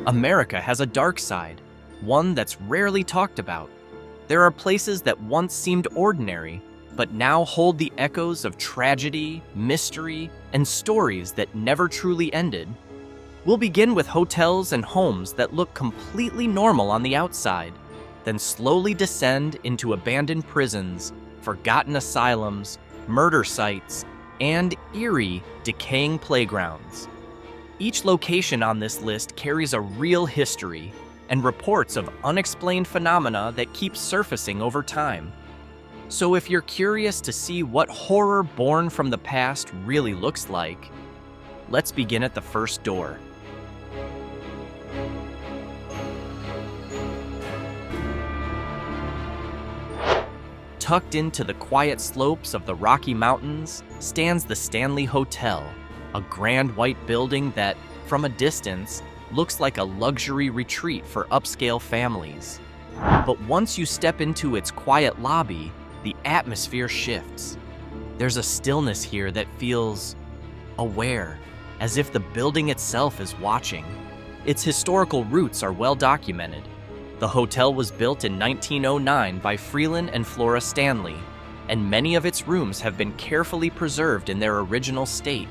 America has a dark side, one that's rarely talked about. There are places that once seemed ordinary, but now hold the echoes of tragedy, mystery, and stories that never truly ended. We'll begin with hotels and homes that look completely normal on the outside, then slowly descend into abandoned prisons, forgotten asylums, murder sites, and eerie, decaying playgrounds. Each location on this list carries a real history and reports of unexplained phenomena that keep surfacing over time. So if you're curious to see what horror born from the past really looks like, let's begin at the first door. Tucked into the quiet slopes of the Rocky Mountains stands the Stanley Hotel, a grand white building that, from a distance, looks like a luxury retreat for upscale families. But once you step into its quiet lobby, the atmosphere shifts. There's a stillness here that feels aware, as if the building itself is watching. Its historical roots are well documented. The hotel was built in 1909 by Freeland and Flora Stanley, and many of its rooms have been carefully preserved in their original state.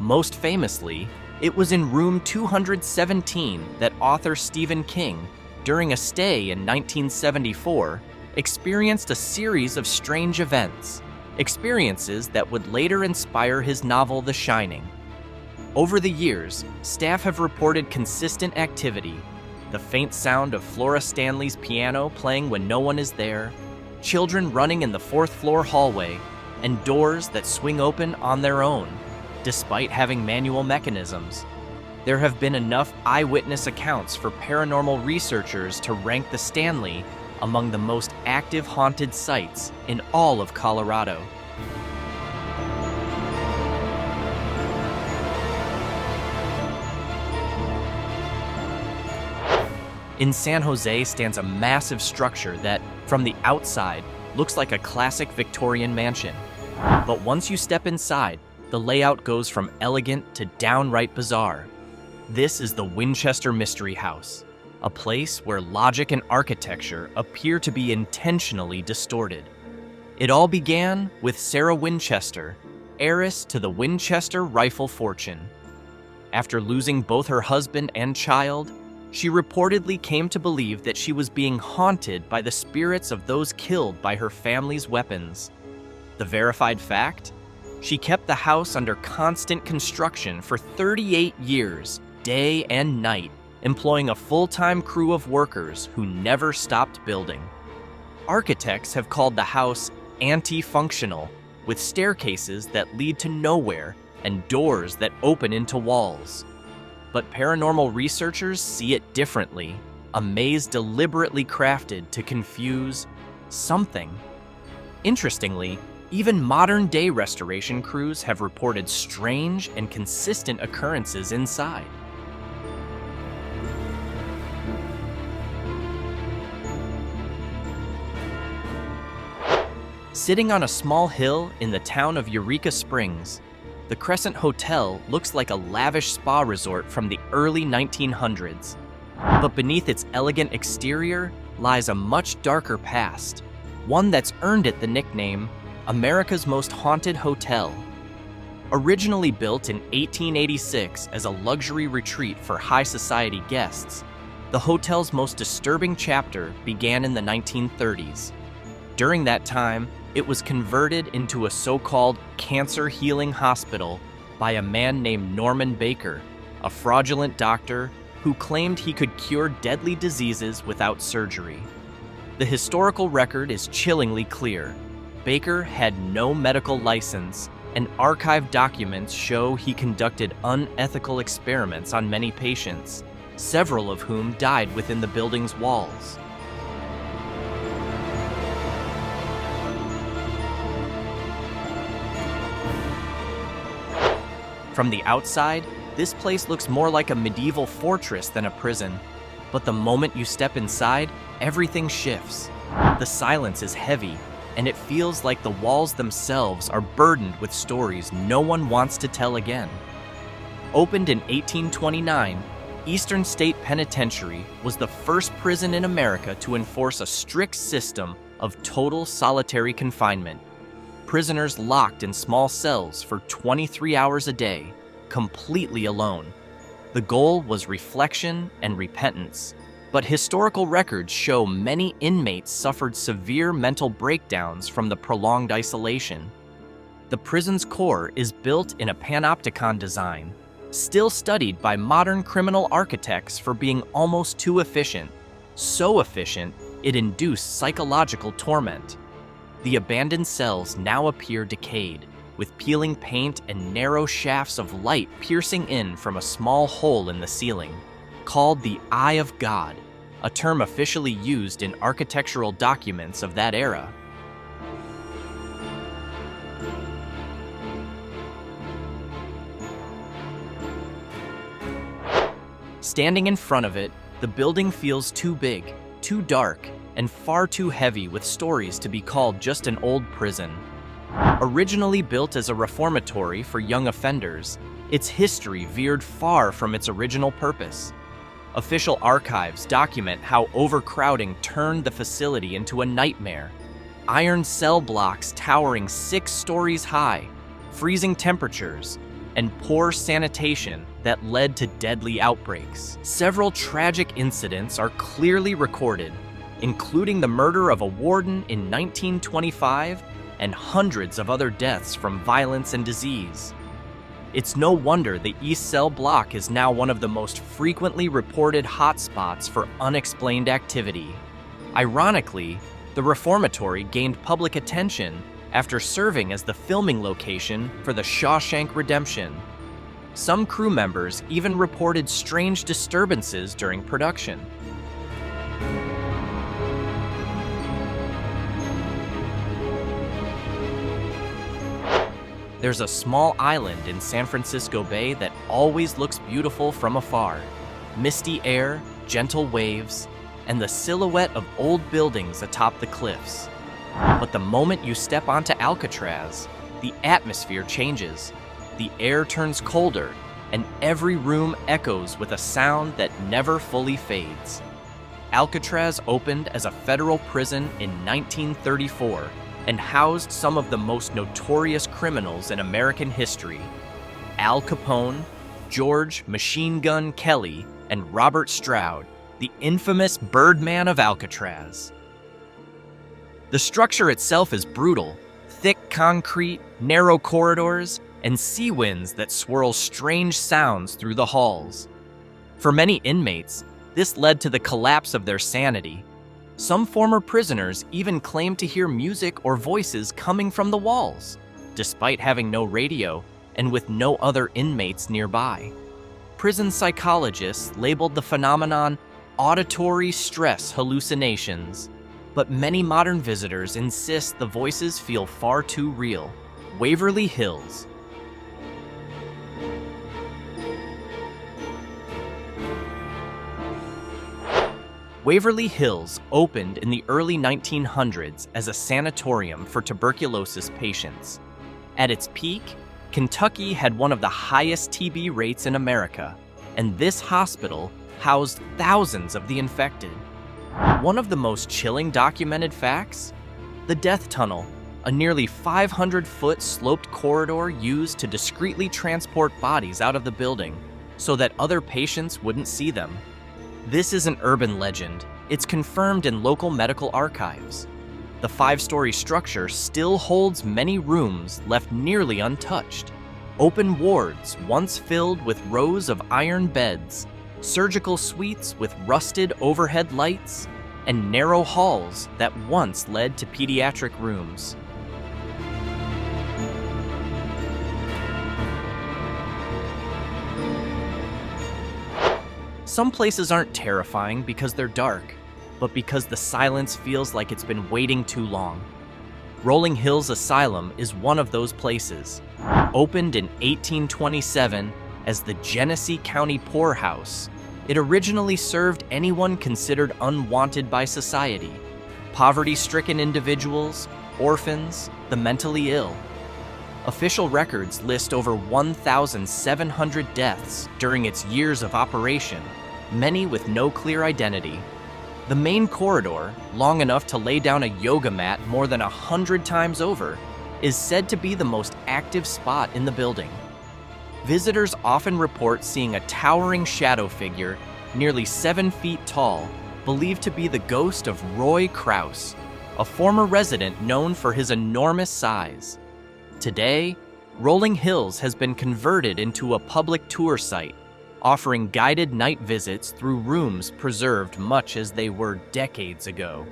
Most famously, it was in room 217 that author Stephen King, during a stay in 1974, experienced a series of strange events, experiences that would later inspire his novel The Shining. Over the years, staff have reported consistent activity: the faint sound of Flora Stanley's piano playing when no one is there, children running in the fourth-floor hallway, and doors that swing open on their own, despite having manual mechanisms. There have been enough eyewitness accounts for paranormal researchers to rank the Stanley among the most active haunted sites in all of Colorado. In San Jose stands a massive structure that, from the outside, looks like a classic Victorian mansion. But once you step inside, the layout goes from elegant to downright bizarre. This is the Winchester Mystery House, a place where logic and architecture appear to be intentionally distorted. It all began with Sarah Winchester, heiress to the Winchester rifle fortune. After losing both her husband and child, she reportedly came to believe that she was being haunted by the spirits of those killed by her family's weapons. The verified fact? She kept the house under constant construction for 38 years, day and night, employing a full-time crew of workers who never stopped building. Architects have called the house anti-functional, with staircases that lead to nowhere and doors that open into walls. But paranormal researchers see it differently, a maze deliberately crafted to confuse something. Interestingly, even modern-day restoration crews have reported strange and consistent occurrences inside. Sitting on a small hill in the town of Eureka Springs, the Crescent Hotel looks like a lavish spa resort from the early 1900s. But beneath its elegant exterior lies a much darker past, one that's earned it the nickname America's Most Haunted Hotel. Originally built in 1886 as a luxury retreat for high society guests, the hotel's most disturbing chapter began in the 1930s. During that time, it was converted into a so-called cancer healing hospital by a man named Norman Baker, a fraudulent doctor who claimed he could cure deadly diseases without surgery. The historical record is chillingly clear. Baker had no medical license, and archived documents show he conducted unethical experiments on many patients, several of whom died within the building's walls. From the outside, this place looks more like a medieval fortress than a prison. But the moment you step inside, everything shifts. The silence is heavy, and it feels like the walls themselves are burdened with stories no one wants to tell again. Opened in 1829, Eastern State Penitentiary was the first prison in America to enforce a strict system of total solitary confinement. Prisoners locked in small cells for 23 hours a day, completely alone. The goal was reflection and repentance, but historical records show many inmates suffered severe mental breakdowns from the prolonged isolation. The prison's core is built in a panopticon design, still studied by modern criminal architects for being almost too efficient, so efficient it induced psychological torment. The abandoned cells now appear decayed, with peeling paint and narrow shafts of light piercing in from a small hole in the ceiling, called the Eye of God, a term officially used in architectural documents of that era. Standing in front of it, the building feels too big, too dark, and far too heavy with stories to be called just an old prison. Originally built as a reformatory for young offenders, its history veered far from its original purpose. Official archives document how overcrowding turned the facility into a nightmare. Iron cell blocks towering 6 stories high, freezing temperatures, and poor sanitation that led to deadly outbreaks. Several tragic incidents are clearly recorded, including the murder of a warden in 1925 and hundreds of other deaths from violence and disease. It's no wonder the East Cell Block is now one of the most frequently reported hotspots for unexplained activity. Ironically, the Reformatory gained public attention after serving as the filming location for The Shawshank Redemption. Some crew members even reported strange disturbances during production. There's a small island in San Francisco Bay that always looks beautiful from afar. Misty air, gentle waves, and the silhouette of old buildings atop the cliffs. But the moment you step onto Alcatraz, the atmosphere changes. The air turns colder, and every room echoes with a sound that never fully fades. Alcatraz opened as a federal prison in 1934 and housed some of the most notorious criminals in American history: Al Capone, George "Machine Gun" Kelly, and Robert Stroud, the infamous Birdman of Alcatraz. The structure itself is brutal: thick concrete, narrow corridors, and sea winds that swirl strange sounds through the halls. For many inmates, this led to the collapse of their sanity. Some former prisoners even claimed to hear music or voices coming from the walls, despite having no radio and with no other inmates nearby. Prison psychologists labeled the phenomenon auditory stress hallucinations, but many modern visitors insist the voices feel far too real. Waverly Hills. Waverly Hills opened in the early 1900s as a sanatorium for tuberculosis patients. At its peak, Kentucky had one of the highest TB rates in America, and this hospital housed thousands of the infected. One of the most chilling documented facts? The death tunnel, a nearly 500-foot sloped corridor used to discreetly transport bodies out of the building so that other patients wouldn't see them. This is an urban legend. It's confirmed in local medical archives. The 5-story structure still holds many rooms left nearly untouched. Open wards once filled with rows of iron beds, surgical suites with rusted overhead lights, and narrow halls that once led to pediatric rooms. Some places aren't terrifying because they're dark, but because the silence feels like it's been waiting too long. Rolling Hills Asylum is one of those places. Opened in 1827 as the Genesee County Poorhouse, it originally served anyone considered unwanted by society: poverty-stricken individuals, orphans, the mentally ill. Official records list over 1,700 deaths during its years of operation, many with no clear identity. The main corridor, long enough to lay down a yoga mat more than 100 times over, is said to be the most active spot in the building. Visitors often report seeing a towering shadow figure, nearly 7 feet tall, believed to be the ghost of Roy Krause, a former resident known for his enormous size. Today, Rolling Hills has been converted into a public tour site, offering guided night visits through rooms preserved much as they were decades ago.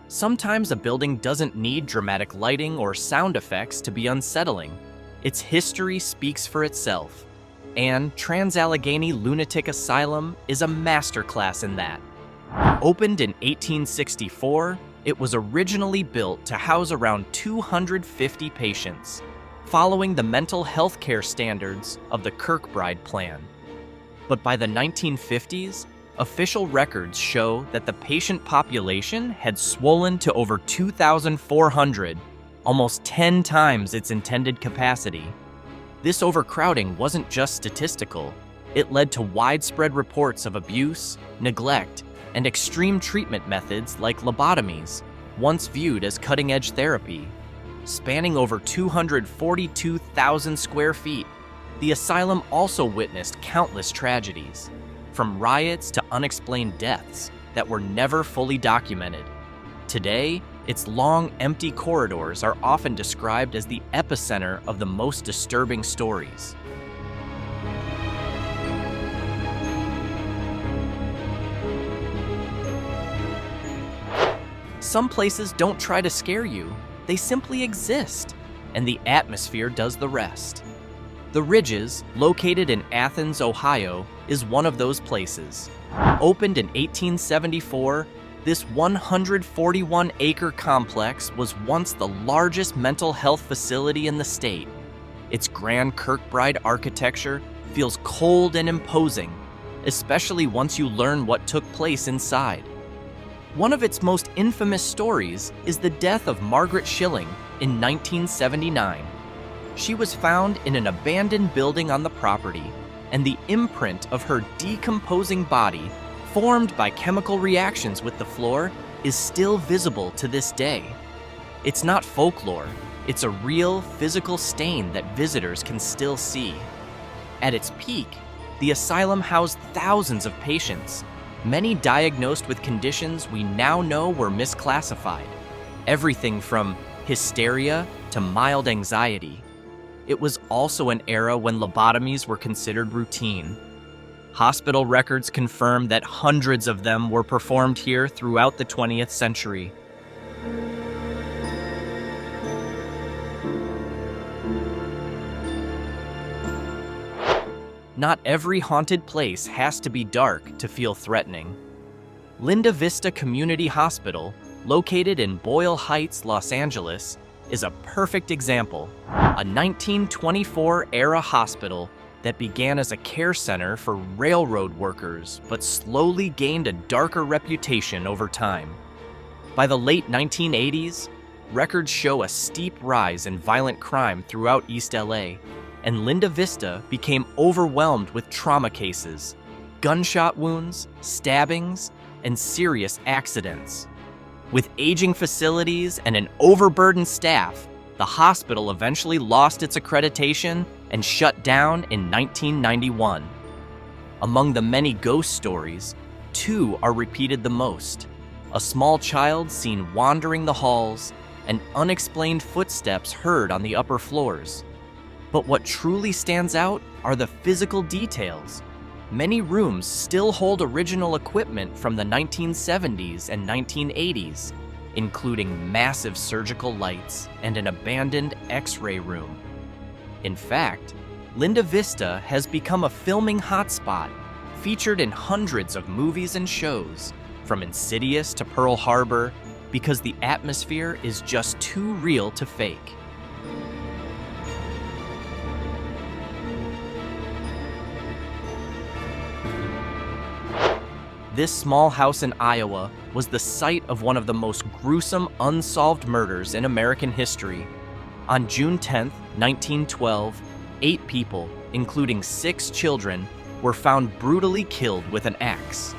Sometimes a building doesn't need dramatic lighting or sound effects to be unsettling. Its history speaks for itself, and Trans-Allegheny Lunatic Asylum is a masterclass in that. Opened in 1864, it was originally built to house around 250 patients, following the mental health care standards of the Kirkbride Plan. But by the 1950s, official records show that the patient population had swollen to over 2,400, almost 10 times its intended capacity. This overcrowding wasn't just statistical. It led to widespread reports of abuse, neglect, and extreme treatment methods like lobotomies, once viewed as cutting-edge therapy. Spanning over 242,000 square feet, the asylum also witnessed countless tragedies, from riots to unexplained deaths that were never fully documented. Today, its long, empty corridors are often described as the epicenter of the most disturbing stories. Some places don't try to scare you, they simply exist, and the atmosphere does the rest. The Ridges, located in Athens, Ohio, is one of those places. Opened in 1874, this 141-acre complex was once the largest mental health facility in the state. Its grand Kirkbride architecture feels cold and imposing, especially once you learn what took place inside. One of its most infamous stories is the death of Margaret Schilling in 1979. She was found in an abandoned building on the property, and the imprint of her decomposing body, formed by chemical reactions with the floor, is still visible to this day. It's not folklore, it's a real physical stain that visitors can still see. At its peak, the asylum housed thousands of patients, many diagnosed with conditions we now know were misclassified, everything from hysteria to mild anxiety. It was also an era when lobotomies were considered routine. Hospital records confirm that hundreds of them were performed here throughout the 20th century. Not every haunted place has to be dark to feel threatening. Linda Vista Community Hospital, located in Boyle Heights, Los Angeles, is a perfect example. A 1924-era hospital that began as a care center for railroad workers but slowly gained a darker reputation over time. By the late 1980s, records show a steep rise in violent crime throughout East LA, and Linda Vista became overwhelmed with trauma cases, gunshot wounds, stabbings, and serious accidents. With aging facilities and an overburdened staff, the hospital eventually lost its accreditation and shut down in 1991. Among the many ghost stories, 2 are repeated the most: a small child seen wandering the halls, and unexplained footsteps heard on the upper floors. But what truly stands out are the physical details. Many rooms still hold original equipment from the 1970s and 1980s, including massive surgical lights and an abandoned X-ray room. In fact, Linda Vista has become a filming hotspot, featured in hundreds of movies and shows, from Insidious to Pearl Harbor, because the atmosphere is just too real to fake. This small house in Iowa was the site of one of the most gruesome unsolved murders in American history. On June 10, 1912, 8 people, including 6 children, were found brutally killed with an axe.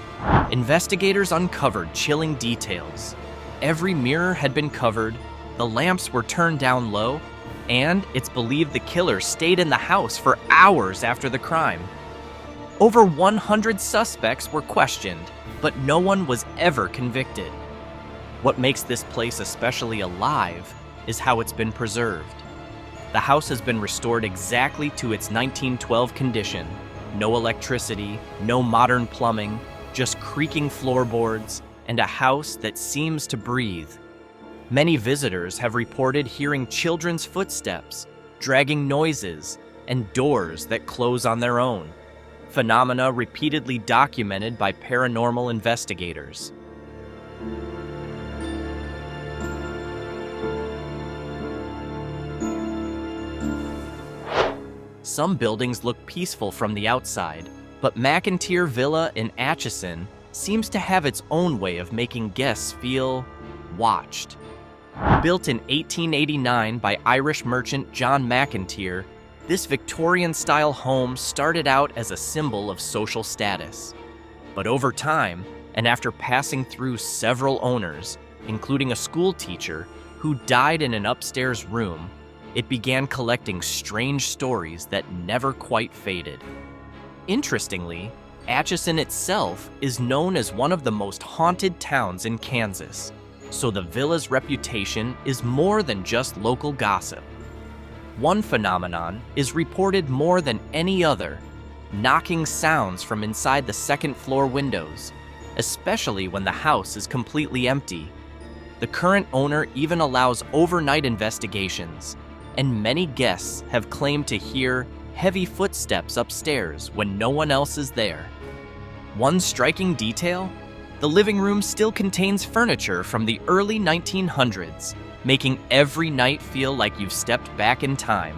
Investigators uncovered chilling details. Every mirror had been covered, the lamps were turned down low, and it's believed the killer stayed in the house for hours after the crime. Over 100 suspects were questioned, but no one was ever convicted. What makes this place especially alive is how it's been preserved. The house has been restored exactly to its 1912 condition. No electricity, no modern plumbing, just creaking floorboards, and a house that seems to breathe. Many visitors have reported hearing children's footsteps, dragging noises, and doors that close on their own. Phenomena repeatedly documented by paranormal investigators. Some buildings look peaceful from the outside, but McInteer Villa in Atchison seems to have its own way of making guests feel watched. Built in 1889 by Irish merchant John McInteer, this Victorian-style home started out as a symbol of social status. But over time, and after passing through several owners, including a school teacher who died in an upstairs room, it began collecting strange stories that never quite faded. Interestingly, Atchison itself is known as one of the most haunted towns in Kansas, so the villa's reputation is more than just local gossip. One phenomenon is reported more than any other: knocking sounds from inside the second-floor windows, especially when the house is completely empty. The current owner even allows overnight investigations, and many guests have claimed to hear heavy footsteps upstairs when no one else is there. One striking detail: the living room still contains furniture from the early 1900s, making every night feel like you've stepped back in time.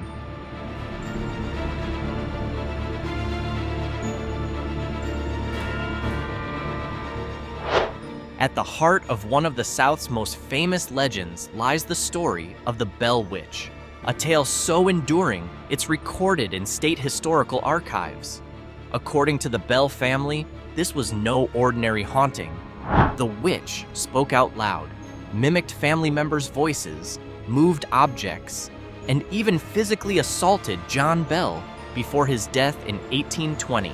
At the heart of one of the South's most famous legends lies the story of the Bell Witch, a tale so enduring it's recorded in state historical archives. According to the Bell family, this was no ordinary haunting. The witch spoke out loud, mimicked family members' voices, moved objects, and even physically assaulted John Bell before his death in 1820,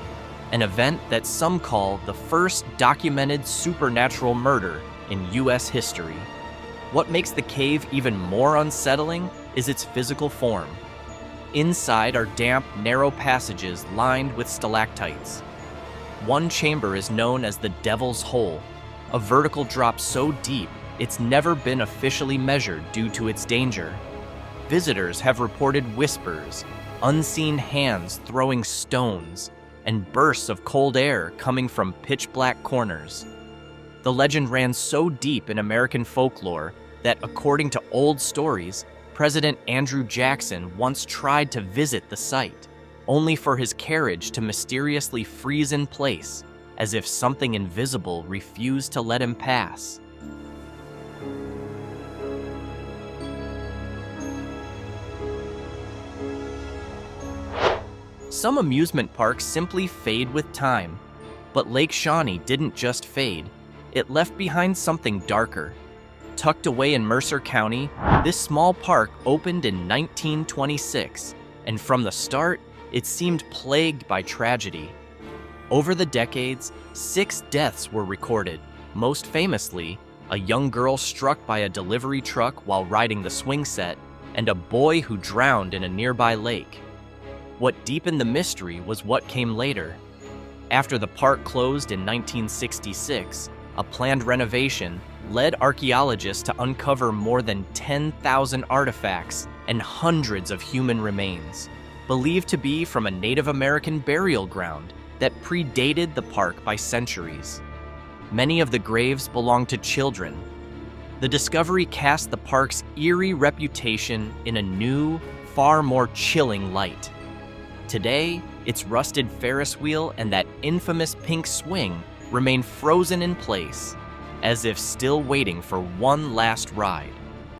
an event that some call the first documented supernatural murder in U.S. history. What makes the cave even more unsettling is its physical form. Inside are damp, narrow passages lined with stalactites. One chamber is known as the Devil's Hole, a vertical drop so deep it's never been officially measured due to its danger. Visitors have reported whispers, unseen hands throwing stones, and bursts of cold air coming from pitch-black corners. The legend ran so deep in American folklore that, according to old stories, President Andrew Jackson once tried to visit the site, only for his carriage to mysteriously freeze in place, as if something invisible refused to let him pass. Some amusement parks simply fade with time, but Lake Shawnee didn't just fade, it left behind something darker. Tucked away in Mercer County, this small park opened in 1926, and from the start, it seemed plagued by tragedy. Over the decades, 6 deaths were recorded, most famously, a young girl struck by a delivery truck while riding the swing set, and a boy who drowned in a nearby lake. What deepened the mystery was what came later. After the park closed in 1966, a planned renovation led archaeologists to uncover more than 10,000 artifacts and hundreds of human remains, believed to be from a Native American burial ground that predated the park by centuries. Many of the graves belonged to children. The discovery cast the park's eerie reputation in a new, far more chilling light. Today, its rusted Ferris wheel and that infamous pink swing remain frozen in place, as if still waiting for one last ride.